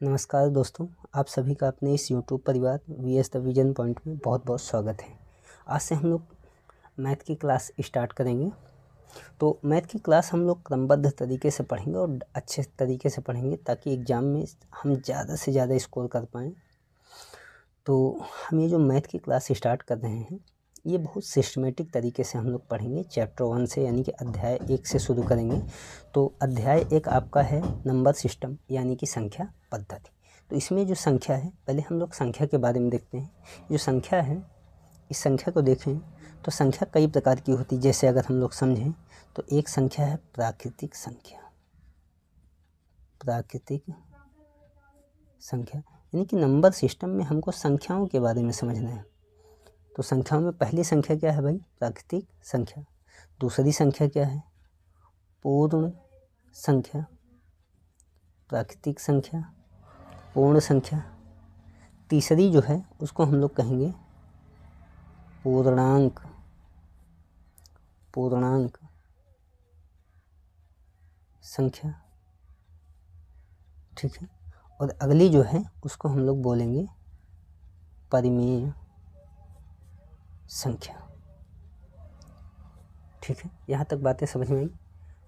नमस्कार दोस्तों, आप सभी का अपने इस YouTube परिवार VS द विजन पॉइंट में बहुत बहुत स्वागत है। आज से हम लोग मैथ की क्लास स्टार्ट करेंगे। तो मैथ की क्लास हम लोग क्रमबद्ध तरीके से पढ़ेंगे और अच्छे तरीके से पढ़ेंगे ताकि एग्ज़ाम में हम ज़्यादा से ज़्यादा स्कोर कर पाएँ। तो हम ये जो मैथ की क्लास स्टार्ट कर रहे हैं, ये बहुत सिस्टमेटिक तरीके से हम लोग पढ़ेंगे। चैप्टर 1 से यानी कि अध्याय 1 से शुरू करेंगे। तो अध्याय 1 आपका है नंबर सिस्टम यानी कि संख्या पद्धति। तो इसमें जो संख्या है, पहले हम लोग संख्या के बारे में देखते हैं। जो संख्या है, इस संख्या को देखें तो संख्या कई प्रकार की होती है। जैसे अगर हम लोग समझें तो एक संख्या है प्राकृतिक संख्या। प्राकृतिक संख्या यानी कि नंबर सिस्टम में हमको संख्याओं के बारे में समझना है। तो संख्याओं में पहली संख्या क्या है भाई? प्राकृतिक संख्या। दूसरी संख्या क्या है? पूर्ण संख्या। प्राकृतिक संख्या, पूर्ण संख्या। तीसरी जो है उसको हम लोग कहेंगे पूर्णांक। पूर्णांक संख्या, ठीक है। और अगली जो है उसको हम लोग बोलेंगे परिमेय संख्या, ठीक है। यहाँ तक बातें समझ में आई?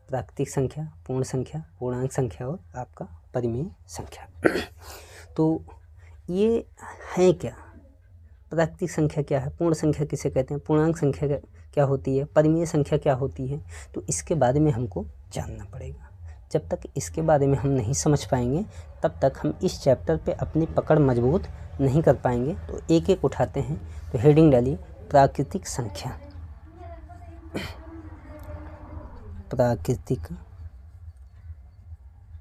प्राकृतिक संख्या, पूर्ण संख्या, पूर्णांक संख्या और आपका परिमेय संख्या। तो ये है क्या? प्राकृतिक संख्या क्या है? पूर्ण संख्या किसे कहते हैं? पूर्णांक संख्या क्या होती है? परिमेय संख्या क्या होती है? तो इसके बारे में हमको जानना पड़ेगा। जब तक इसके बारे में हम नहीं समझ पाएंगे तब तक हम इस चैप्टर पे अपनी पकड़ मजबूत नहीं कर पाएंगे। तो एक एक उठाते हैं। तो हेडिंग डालिए प्राकृतिक संख्या। प्राकृतिक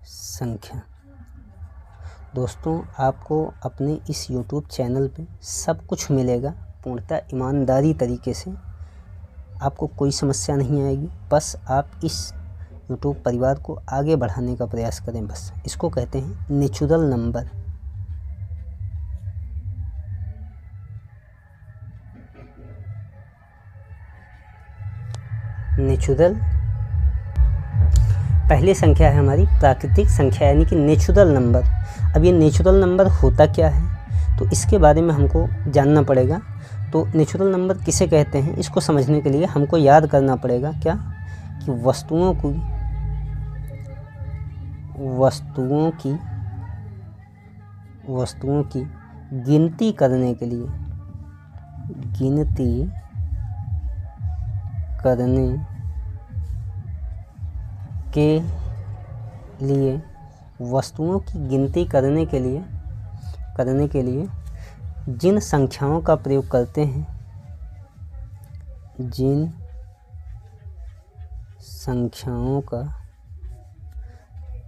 संख्या। दोस्तों, आपको अपने इस YouTube चैनल पे सब कुछ मिलेगा पूर्णतः ईमानदारी तरीके से। आपको कोई समस्या नहीं आएगी। बस आप इस YouTube परिवार को आगे बढ़ाने का प्रयास करें। बस इसको कहते हैं नेचुरल नंबर। नेचुरल पहली संख्या है हमारी प्राकृतिक संख्या यानी कि नेचुरल नंबर। अब ये नेचुरल नंबर होता क्या है तो इसके बारे में हमको जानना पड़ेगा। तो नेचुरल नंबर किसे कहते हैं इसको समझने के लिए हमको याद करना पड़ेगा क्या कि वस्तुओं की गिनती करने के लिए वस्तुओं की गिनती करने के लिए जिन संख्याओं का प्रयोग करते हैं, जिन संख्याओं का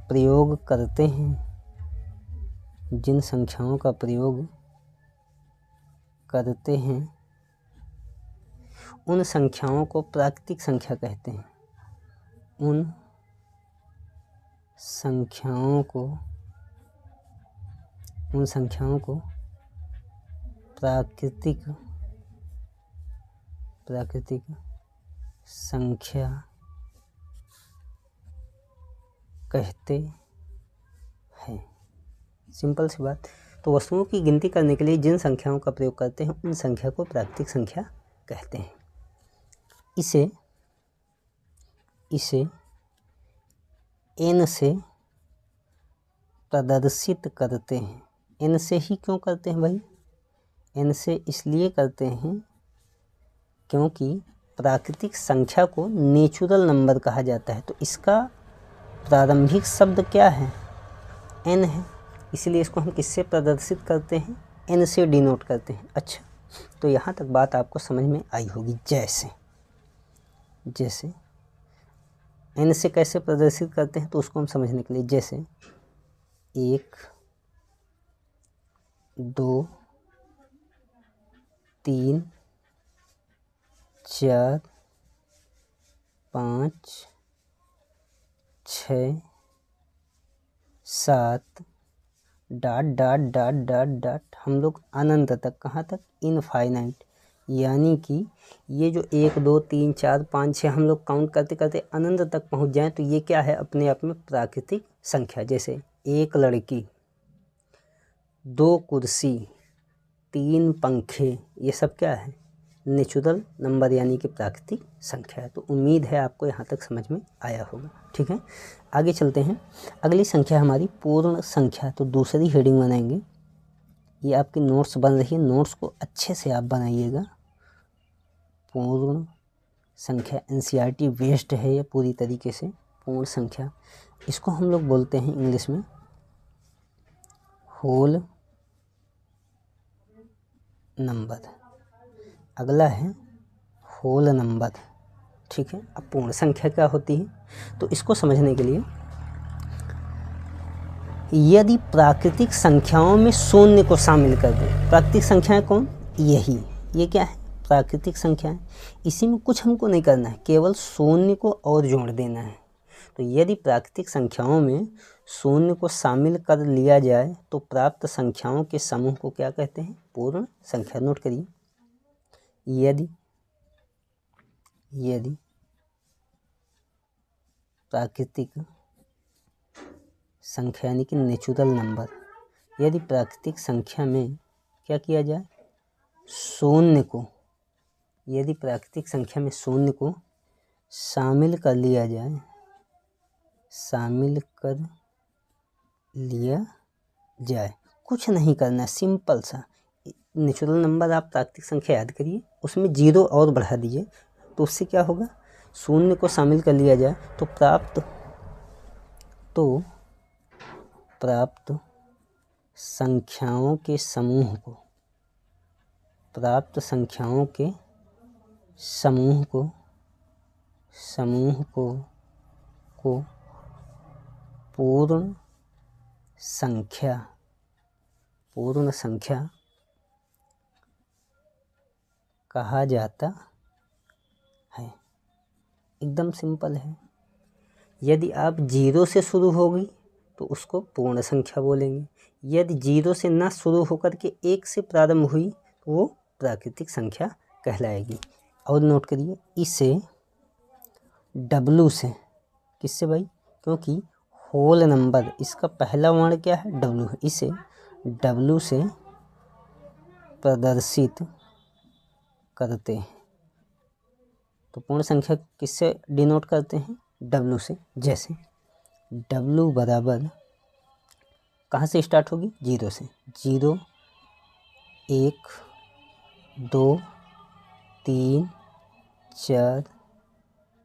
प्रयोग करते हैं उन संख्याओं को प्राकृतिक संख्या कहते हैं। उन संख्याओं को प्राकृतिक संख्या कहते हैं। सिंपल सी बात। तो वस्तुओं की गिनती करने के लिए जिन संख्याओं का प्रयोग करते हैं उन संख्या को प्राकृतिक संख्या कहते हैं। इसे n से प्रदर्शित करते हैं। n से ही क्यों करते हैं भाई? n से इसलिए करते हैं क्योंकि प्राकृतिक संख्या को नेचुरल नंबर कहा जाता है। तो इसका प्रारंभिक शब्द क्या है? n है। इसलिए इसको हम किससे प्रदर्शित करते हैं? n से डिनोट करते हैं। अच्छा, तो यहाँ तक बात आपको समझ में आई होगी। जैसे n से कैसे प्रदर्शित करते हैं तो उसको हम समझने के लिए जैसे 1, 2, 3, 4, 5, 6, 7 ... हम लोग अनंत तक, कहाँ तक? इनफाइनाइट। यानी कि ये जो 1, 2, 3, 4, 5, 6 हम लोग काउंट करते करते अनंत तक पहुंच जाएं तो ये क्या है? अपने आप में प्राकृतिक संख्या। जैसे एक लड़की, 2 कुर्सी, 3 पंखे, ये सब क्या है? नेचुरल नंबर यानी कि प्राकृतिक संख्या है। तो उम्मीद है आपको यहाँ तक समझ में आया होगा। ठीक है, आगे चलते हैं। अगली संख्या हमारी पूर्ण संख्या। तो दूसरी हेडिंग बनाएंगे। ये आपकी नोट्स बन रही है, नोट्स को अच्छे से आप बनाइएगा। पूर्ण संख्या एनसीईआरटी बेस्ड है ये पूरी तरीके से। पूर्ण संख्या, इसको हम लोग बोलते हैं इंग्लिश में होल नंबर। अगला है होल नंबर। ठीक है, अब पूर्ण संख्या क्या होती है, तो इसको समझने के लिए यदि प्राकृतिक संख्याओं में शून्य को शामिल कर दें। प्राकृतिक संख्याएं कौन? यही, ये क्या है? प्राकृतिक संख्याएं। इसी में कुछ हमको नहीं करना है, केवल शून्य को और जोड़ देना है। तो यदि प्राकृतिक संख्याओं में शून्य को शामिल कर लिया जाए तो प्राप्त संख्याओं के समूह को क्या कहते हैं? पूर्ण संख्या। नोट करिए, यदि प्राकृतिक संख्या यानी कि नेचुरल नंबर, यदि प्राकृतिक संख्या में क्या किया जाए? शून्य को, यदि प्राकृतिक संख्या में शून्य को शामिल कर लिया जाए, शामिल कर लिया जाए, कुछ नहीं करना, सिंपल सा। नेचुरल नंबर आप प्राकृतिक संख्या याद करिए, उसमें 0 और बढ़ा दीजिए, तो उससे क्या होगा? शून्य को शामिल कर लिया जाए तो प्राप्त संख्याओं के समूह को, प्राप्त संख्याओं के समूह को पूर्ण संख्या कहा जाता है। एकदम सिंपल है। यदि आप 0 से शुरू होगी तो उसको पूर्ण संख्या बोलेंगे। यदि 0 से ना शुरू होकर के 1 से प्रारंभ हुई तो वो प्राकृतिक संख्या कहलाएगी। और नोट करिए, इसे W से, किससे भाई? क्योंकि होल नंबर, इसका पहला वर्ण क्या है? W है। इसे W से प्रदर्शित करते हैं। तो पूर्ण संख्या किससे डिनोट करते हैं? W से। जैसे W बराबर कहाँ से स्टार्ट होगी? 0 से। 0, 1, 2, 3, 4,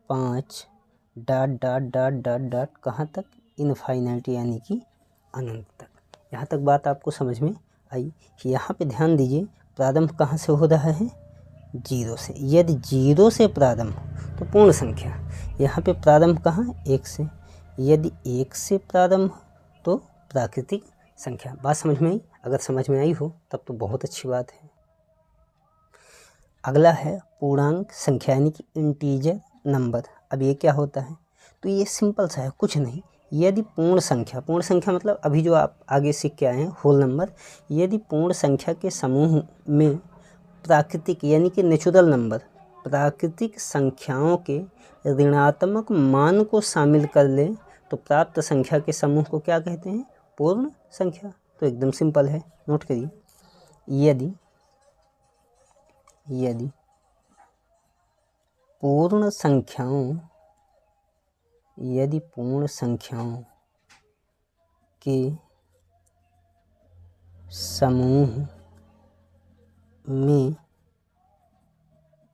5 dot dot dot dot dot कहाँ तक? इनफाइनाइट यानी कि अनंत तक। यहाँ तक बात आपको समझ में आई? यहाँ पे ध्यान दीजिए, प्रारंभ कहाँ से हो रहा है? 0 से। यदि 0 से प्रारंभ तो पूर्ण संख्या। यहाँ पे प्रारंभ कहाँ? 1 से। यदि 1 से प्रारंभ तो प्राकृतिक संख्या। बात समझ में आई? अगर समझ में आई हो तब तो बहुत अच्छी बात है। अगला है पूर्णांक संख्या यानी कि इंटीजर नंबर। अब ये क्या होता है? तो ये सिंपल सा है, कुछ नहीं। यदि पूर्ण संख्या मतलब अभी जो आप आगे सीख के आए हैं होल नंबर, यदि पूर्ण संख्या के समूह में प्राकृतिक यानी कि नेचुरल नंबर, प्राकृतिक संख्याओं के ऋणात्मक मान को शामिल कर ले तो प्राप्त संख्या के समूह को क्या कहते हैं? पूर्ण संख्या। तो एकदम सिंपल है, नोट करिए, यदि पूर्ण संख्याओं के समूह में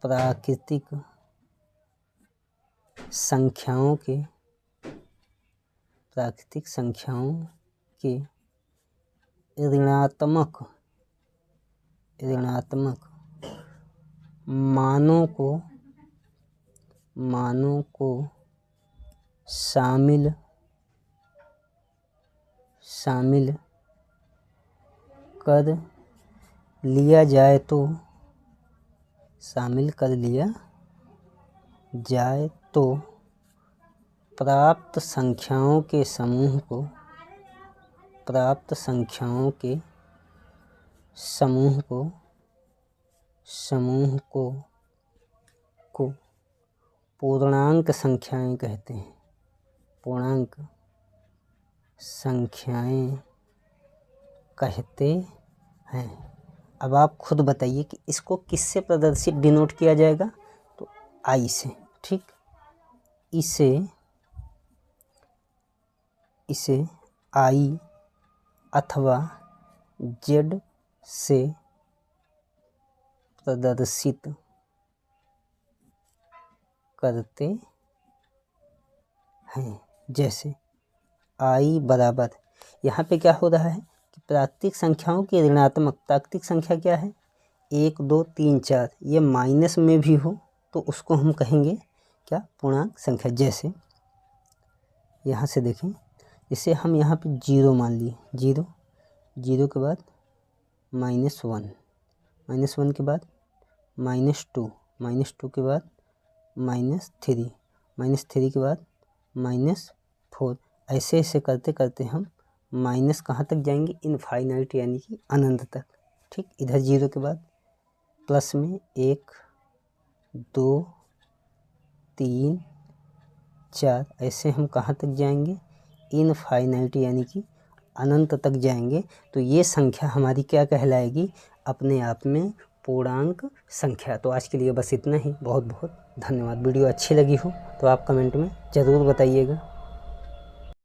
प्राकृतिक संख्याओं के ऋणात्मक मानों को शामिल कर लिया जाए तो प्राप्त संख्याओं के समूह को पूर्णांक संख्याएं कहते हैं। पूर्णांक संख्याएं कहते हैं। अब आप खुद बताइए कि इसको किससे प्रदर्शित डिनोट किया जाएगा, तो आई से, ठीक। इसे आई अथवा जेड से प्रदर्शित करते हैं। जैसे आई बराबर, यहाँ पे क्या हो रहा है कि प्राकृतिक संख्याओं की ऋणात्मक, प्राकृतिक संख्या क्या है 1 2 3 4, ये माइनस में भी हो तो उसको हम कहेंगे क्या, पूर्णांक संख्या। जैसे यहाँ से देखें, इसे हम यहाँ पे 0 मान लिए, 0 के बाद -1, -1 के बाद -2, -2 के बाद -3, -3 के बाद -4, ऐसे ऐसे करते करते हम माइनस कहाँ तक जाएंगे, इनफाइनाइट यानी कि अनंत तक, ठीक। इधर 0 के बाद प्लस में 1 2 3 4, ऐसे हम कहाँ तक जाएंगे, इनफाइनाइट यानी कि अनंत तक जाएंगे। तो ये संख्या हमारी क्या कहलाएगी, अपने आप में पूर्णांक संख्या। तो आज के लिए बस इतना ही। बहुत बहुत धन्यवाद। वीडियो अच्छी लगी हो तो आप कमेंट में ज़रूर बताइएगा।